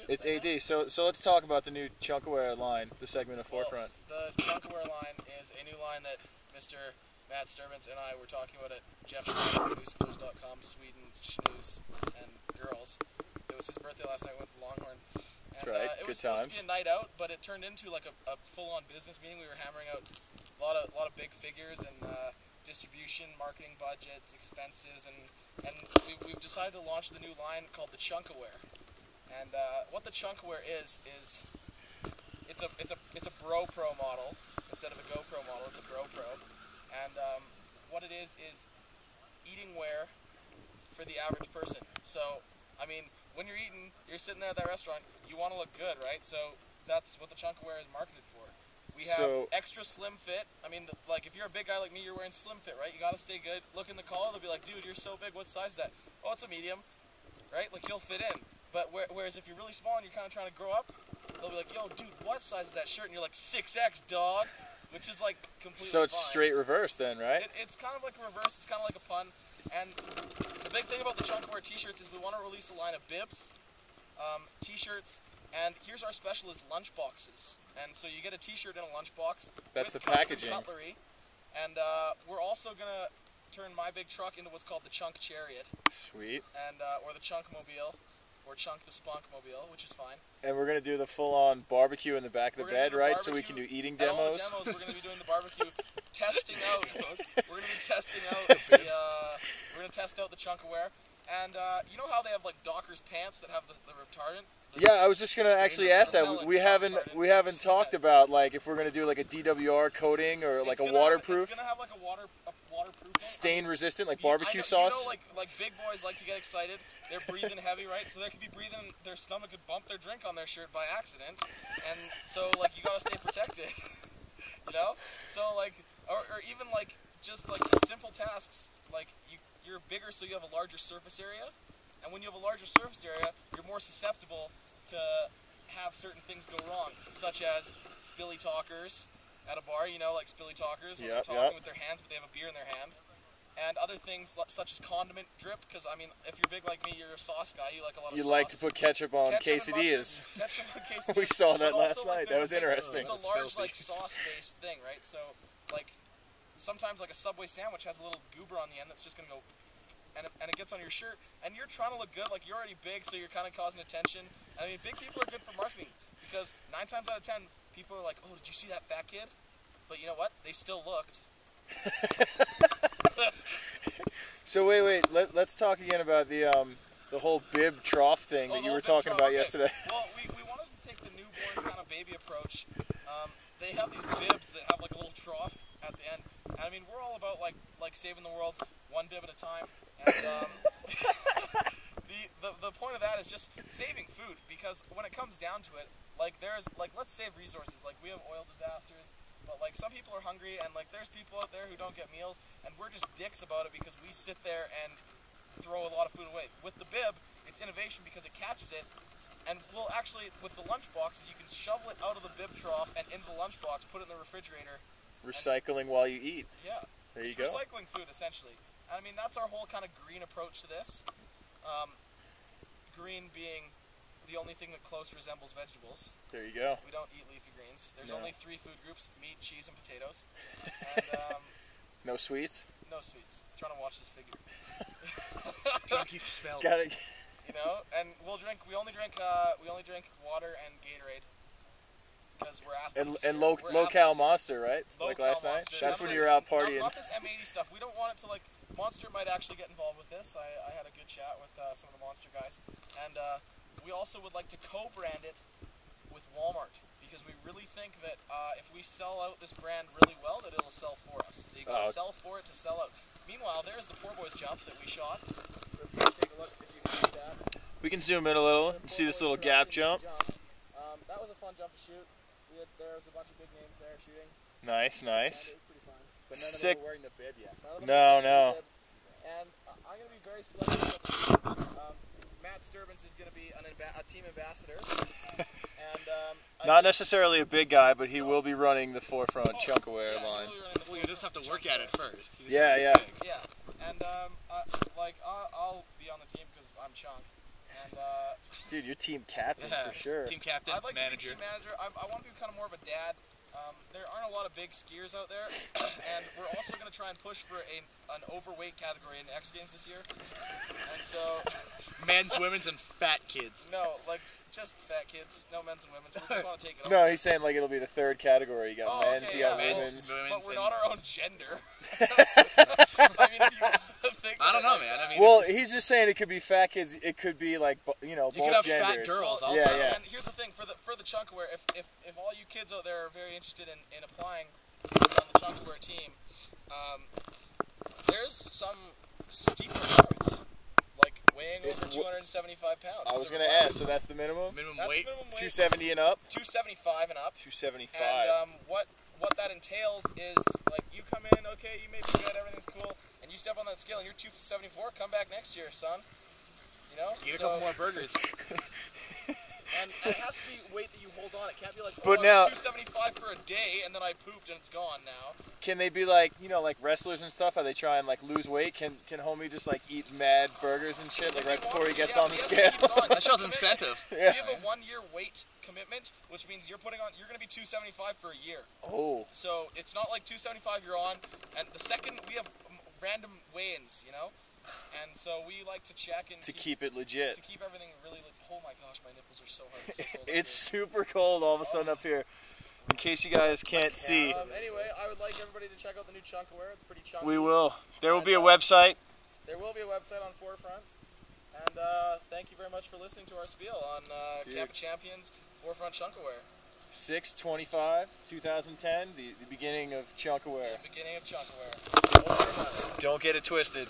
It's AD. So let's talk about the new Chunkaware line, the segment of Forefront. The Chunkaware line is a new line that Mr. Matt Sturbins and I were talking about at jeffschoolers.com, Sweden, Schnoos, and girls. It was his birthday last night. We went to Longhorn. That's right. It Good was times. supposed to be a night out, but it turned into like a full-on business meeting. We were hammering out a lot of big figures and distribution, marketing budgets, expenses, and we've decided to launch the new line called the Chunkaware. And what the Chunkaware is it's a Bro Pro model instead of a GoPro model. It's a Bro Pro, and what it is eating wear for the average person. So, I mean, when you're eating, you're sitting there at that restaurant, you want to look good, right? So that's what the Chunkaware is marketed for. We have extra slim fit. I mean, like if you're a big guy like me, you're wearing slim fit, right? You got to stay good. Look in the collar, they'll be like, dude, you're so big. What size is that? Oh, it's a medium, right? Like you'll fit in. But whereas if you're really small and you're kind of trying to grow up, they'll be like, yo, dude, what size is that shirt? And you're like, 6X, dog, which is like completely So it's fine. straight reverse then, right? It's kind of like a reverse. It's kind of like a pun. And the big thing about the Chunkaware t-shirts is we want to release a line of bibs, t-shirts, and here's our special is lunch boxes. And so you get a t-shirt in a lunch box. That's with the packaging. Cutlery. And we're also going to turn my big truck into what's called the Chunk Chariot. Sweet. And or the Chunk Mobile, or Chunk the Spunk Mobile, which is fine. And we're going to do the full-on barbecue in the back of the bed, right? So we can do eating demos. All the demos, we're going to be doing the barbecue, testing out. We're going to be testing out we're going to test out the Chunkaware. And you know how they have like Dockers pants that have the retardant? Yeah, I was just gonna actually ask that. We haven't talked about like if we're gonna do like a DWR coating or like a waterproof. It's gonna have like a waterproof stain resistant, like barbecue sauce. You know, like big boys like to get excited. They're breathing heavy, right? So they could be breathing. Their stomach could bump their drink on their shirt by accident, and so like you gotta stay protected. You know? So like, or even like just like simple tasks. Like you're bigger, so you have a larger surface area. And when you have a larger surface area, you're more susceptible to have certain things go wrong, such as spilly talkers at a bar, you know, like spilly talkers when they're talking with their hands, but they have a beer in their hand. And other things such as condiment drip, because, I mean, if you're big like me, you're a sauce guy, you like a lot of sauce. You like to put ketchup on quesadillas. Ketchup on quesadillas. We saw that last night. That was interesting. It's a large, like, sauce-based thing, right? So, like, sometimes, like, a Subway sandwich has a little goober on the end that's just going to go... And it gets on your shirt, and you're trying to look good, like you're already big, so you're kind of causing attention. I mean, big people are good for marketing, because 9 times out of 10, people are like, oh, did you see that fat kid? But you know what? They still looked. So wait, let's talk again about the whole bib trough thing that you were talking about yesterday. Well, we wanted to take the newborn kind of baby approach. They have these bibs that have like a little trough at the end. And, I mean, we're all about like saving the world one bib at a time. And the point of that is just saving food, because when it comes down to it, like let's save resources. Like we have oil disasters, but like some people are hungry, and like there's people out there who don't get meals, and we're just dicks about it because we sit there and throw a lot of food away. With the bib, it's innovation because it catches it. And we'll actually, with the lunch boxes, you can shovel it out of the bib trough and into the lunch box, put it in the refrigerator. Recycling while you eat. Yeah. There you go. Recycling food, essentially. I mean, that's our whole kind of green approach to this. Green being the only thing that close resembles vegetables. There you go. We don't eat leafy greens. There's only 3 food groups: meat, cheese, and potatoes. And, no sweets? No sweets. I'm trying to watch this figure. Got it. You know, and we only drink water and Gatorade, because we're athletes. And low-cal Monster, right? Like last night? That's when you were out partying. Not this M80 stuff. We don't want it to, like, Monster might actually get involved with this. I had a good chat with some of the Monster guys. And we also would like to co-brand it with Walmart, because we really think that if we sell out this brand really well, that it'll sell for us. So you got to sell for it to sell out. Meanwhile, there's the Poor Boys jump that we shot. So if you can take a look, if you can see that. We can zoom in a little and see this little gap jump. That was a fun jump to shoot. There was a bunch of big names there shooting. Nice. It was pretty fun. But none of them were wearing the bib yet. No. And I'm going to be very selective. Matt Sturbins is going to be a team ambassador. And not necessarily a big guy, but he will be running the Forefront Chunkaware line. Well, you just have to work at it first. Yeah. And I'll be on the team because I'm Chunk. And Dude, you're team captain Yeah. for sure. Team captain, I'd like manager. to be team manager. I want to be kind of more of a dad. There aren't a lot of big skiers out there, and we're also going to try and push for an overweight category in the X Games this year. And so, Men's, women's, and fat kids. no, like just fat kids, no men's and women's. We just want to take it over. No, he's saying like it'll be the third category. You got Oh, men's, okay, you got yeah. women's. But we're not our own gender. I mean, if you think I don't of it know, like man. that. I mean, Well, he's just saying it could be fat kids. It could be like you both could have genders. fat girls also. Yeah, yeah. And here's the thing, for the Chunkaware, if all you kids out there are very interested in applying on the Chunkaware team, there's some steep requirements, like weighing over 275 pounds. I was It's a gonna requirement. ask. So that's the minimum. minimum That's weight. the minimum weight. 270 and up. 275 and up. 275. And what that entails is, like, you come in, okay, you may be good, everything's cool, and you step on that scale and you're 274, come back next year, son. You know? Eat a couple more burgers. And it has to be weight that you hold on. It can't be like, But oh, now- it's 275 for a day, and then I pooped and it's gone now. Can they be like, like wrestlers and stuff? How they try and like lose weight? Can homie just like eat mad burgers and shit like right before he gets on the scale? That shows incentive. Yeah. We have a 1 year weight commitment, which means you're going to be 275 for a year. Oh. So it's not like 275 you're on, and the second we have random weigh-ins, and so we like to check and To keep it legit. to keep everything really. Oh my gosh, my nipples are so hard. It's so cold. It's super cold all of a sudden up here. In case you guys can't see, Anyway, I would like everybody to check out the new Chunkaware. It's pretty chunky. we will. There will be a website. There will be a website on Forefront. And thank you very much for listening to our spiel on Dude. Camp of Champions Forefront Chunkaware. 6/25/2010, the beginning of Chunkaware. Beginning of Chunkaware. Don't get it twisted.